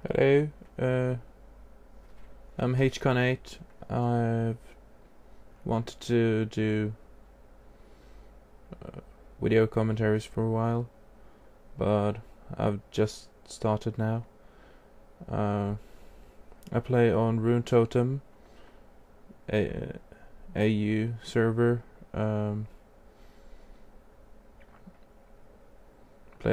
Hello, I'm HCon8. I've wanted to do video commentaries for a while, but I've just started now. I play on Rune Totem, AU server. Play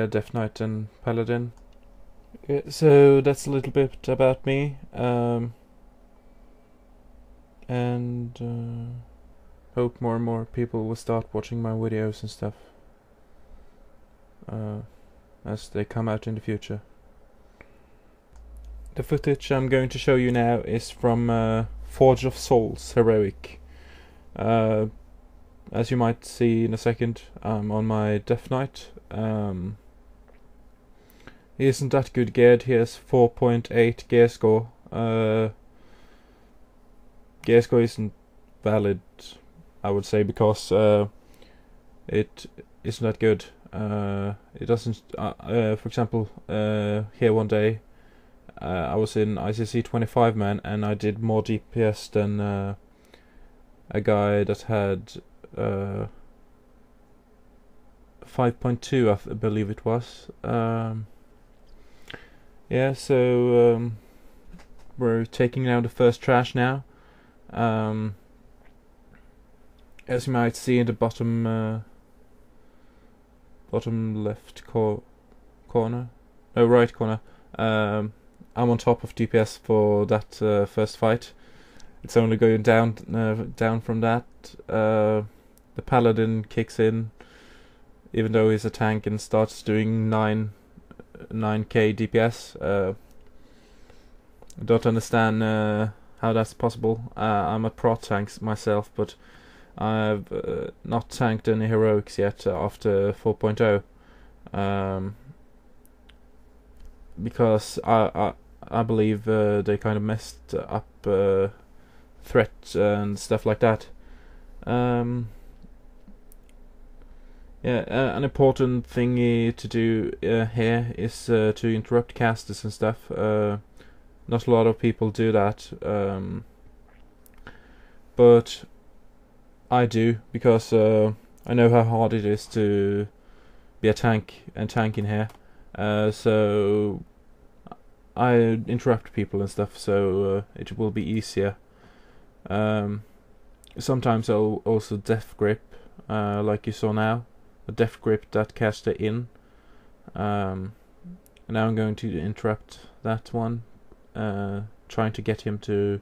a Death Knight and Paladin. Yeah, so that's a little bit about me, and hope more and more people will start watching my videos and stuff as they come out in the future. The footage I'm going to show you now is from Forge of Souls Heroic. As you might see in a second, I'm on my Death Knight. He isn't that good geared. He has 4.8 gear score. Gear score isn't valid, I would say, because it isn't that good. It doesn't. For example, here one day, I was in ICC 25 man, and I did more DPS than a guy that had 5.2, I believe it was. Yeah, so we're taking down the first trash now. As you might see in the bottom left corner, no, right corner, I'm on top of DPS for that first fight. It's only going down from that. The Paladin kicks in, even though he's a tank, and starts doing 9k DPS. I don't understand how that's possible. I'm a prot tank myself, but I've not tanked any heroics yet after 4.0, because I believe they kind of messed up threat and stuff like that. Yeah, an important thing to do here is to interrupt casters and stuff. Not a lot of people do that, but I do, because I know how hard it is to be a tank and tank in here. So I interrupt people and stuff, so it will be easier. Sometimes I'll also death grip, like you saw now. A death grip that caster in. Now I'm going to interrupt that one, trying to get him to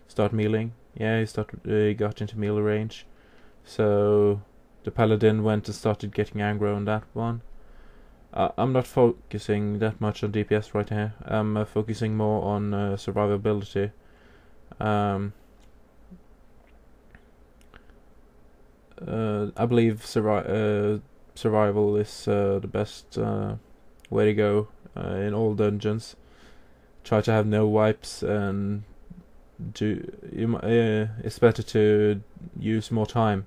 start mealing. Yeah, he got into melee range, so the Paladin went and started getting aggro on that one. I'm not focusing that much on DPS right here. I'm focusing more on survivability. I believe survival is the best way to go in all dungeons. Try to have no wipes, and it's better to use more time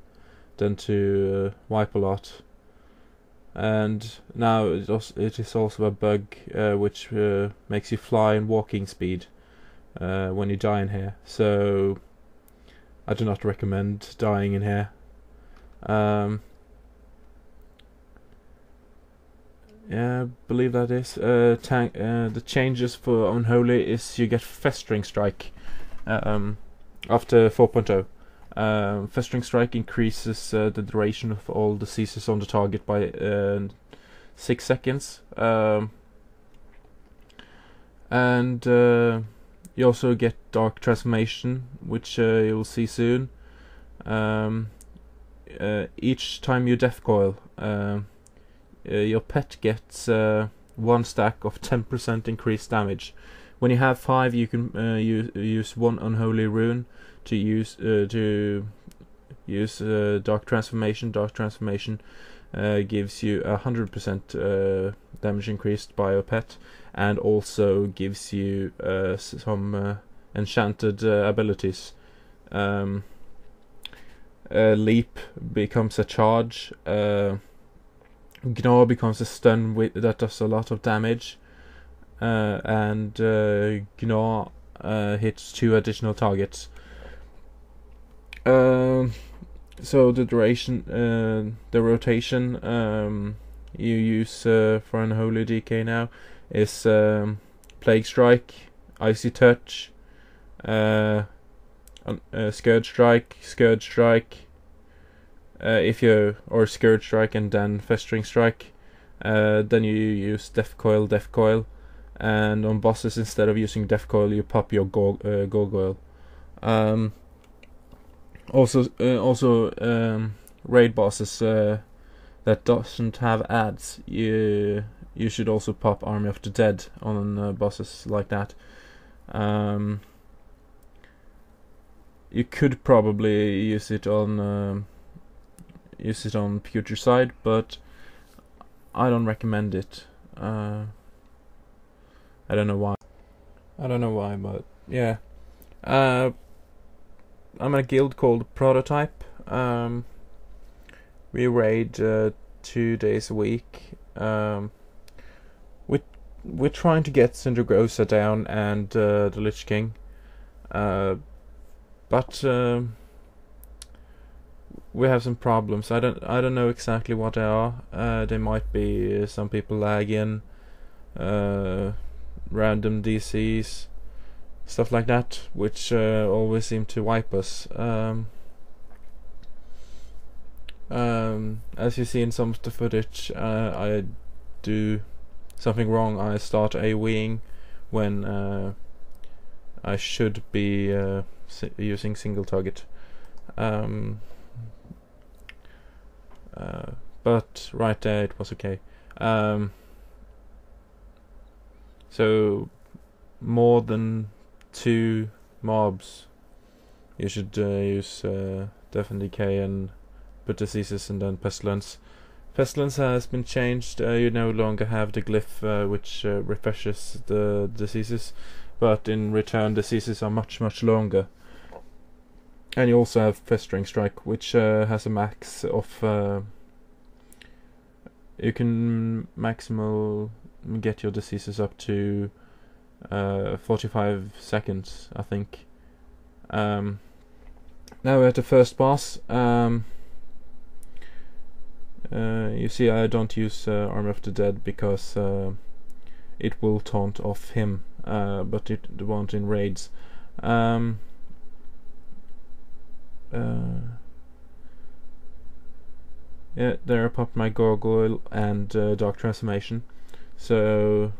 than to wipe a lot. And now it is also a bug which makes you fly in walking speed when you die in here. So I do not recommend dying in here. Yeah, I believe that is the changes for Unholy is you get Festering Strike after 4.0. Festering Strike increases the duration of all diseases on the target by 6 seconds, and you also get Dark Transformation, which you'll see soon. Each time you death coil, your pet gets 1 stack of 10% increased damage. When you have 5, you can use 1 unholy rune to use Dark Transformation. Dark Transformation gives you 100% damage increased by your pet, and also gives you some enchanted abilities. Leap becomes a charge. Gnaw becomes a stun that does a lot of damage. and Gnaw hits 2 additional targets. So the rotation you use for Unholy DK now is Plague Strike, Icy Touch, Scourge Strike, or Scourge Strike and then Festering Strike. Then you use Death Coil, and on bosses, instead of using Death Coil, you pop your Gargoyle. Also, raid bosses that doesn't have ads, you should also pop Army of the Dead on bosses like that. You could probably use it on Putricide, but I don't recommend it. I don't know why, but yeah. I'm in a guild called Prototype. We raid 2 days a week. We're trying to get Cindergrosa down and the Lich King, but we have some problems. I don't know exactly what they are. They might be some people lagging, random DCs, stuff like that, which always seem to wipe us. As you see in some of the footage, I do something wrong. I start AoEing when I should be using single target. But right there it was okay. So more than 2 mobs, you should use Death and Decay and put diseases and then Pestilence. Pestilence has been changed. You no longer have the glyph which refreshes the diseases, but in return diseases are much longer. And you also have Festering Strike, which has a max of you can maximal get your diseases up to 45 seconds, I think. Now we're at the first boss. You see, I don't use Army of the Dead because it will taunt off him, but it won't in raids. Yeah, there I popped my Gargoyle and Dark Transformation, so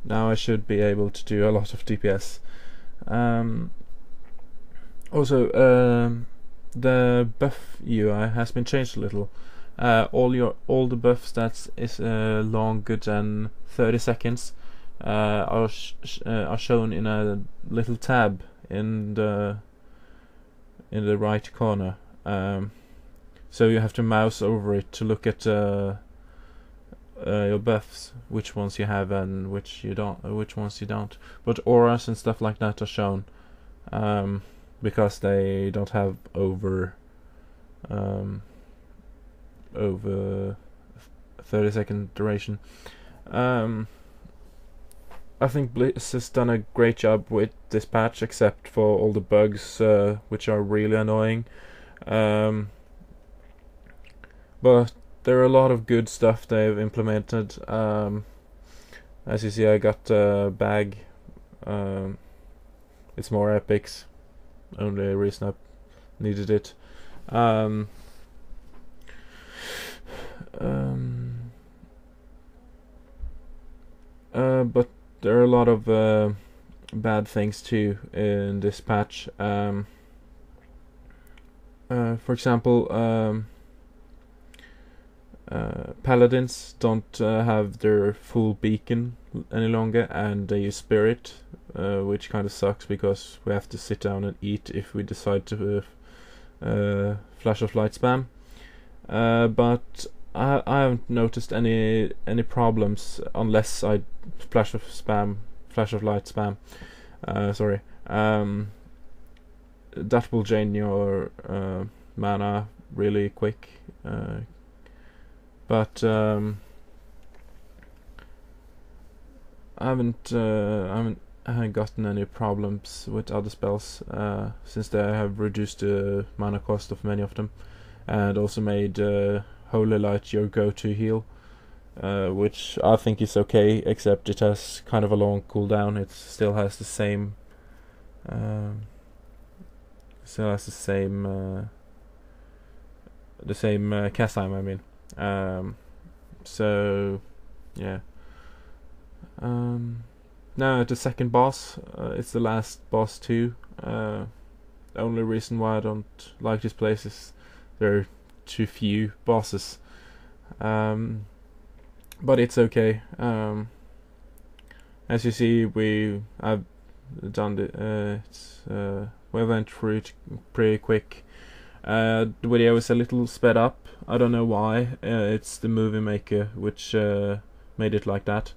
now I should be able to do a lot of DPS. Also, the buff UI has been changed a little. All the buffs that is longer than 30 seconds are shown in a little tab in the right corner. So you have to mouse over it to look at your buffs, which ones you have and which ones you don't. But auras and stuff like that are shown because they don't have over 30-second duration. I think Blizz has done a great job with this patch, except for all the bugs which are really annoying. But there are a lot of good stuff they've implemented. As you see, I got a bag. It's more epics. Only reason I needed it. But there are a lot of bad things too in this patch. For example, paladins don't have their full beacon any longer, and they use spirit, which kind of sucks because we have to sit down and eat if we decide to flash of light spam. But I haven't noticed any problems unless I flash of light spam. Sorry. That will drain your mana really quick. But I haven't gotten any problems with other spells since they have reduced the mana cost of many of them, and also made Holy Light your go-to heal, which I think is okay, except it has kind of a long cooldown. It still has the same cast time, I mean. So yeah. Now the second boss, it's the last boss too. The only reason why I don't like this place is there are too few bosses. But it's okay. As you see, I've done the we went through it pretty quick. The video is a little sped up. I don't know why. It's the movie maker which made it like that.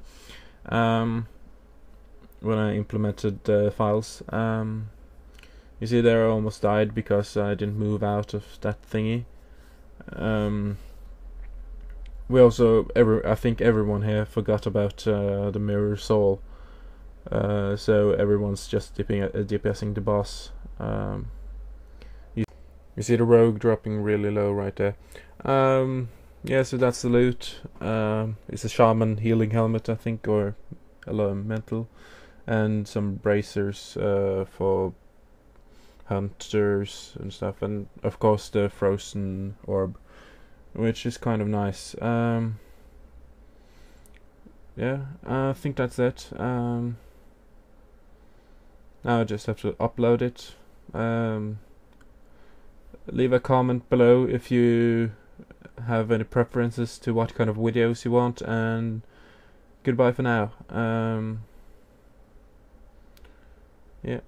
When I implemented the files, you see there I almost died because I didn't move out of that thingy. We also I think everyone here forgot about the mirror soul, so everyone's just DPSing the boss. You see the rogue dropping really low right there. Yeah, so that's the loot. It's a shaman healing helmet, I think, or elemental, and some bracers for hunters and stuff, and of course the frozen orb, which is kind of nice. Yeah, I think that's it. Now I just have to upload it. Leave a comment below if you have any preferences to what kind of videos you want, and goodbye for now. Yeah.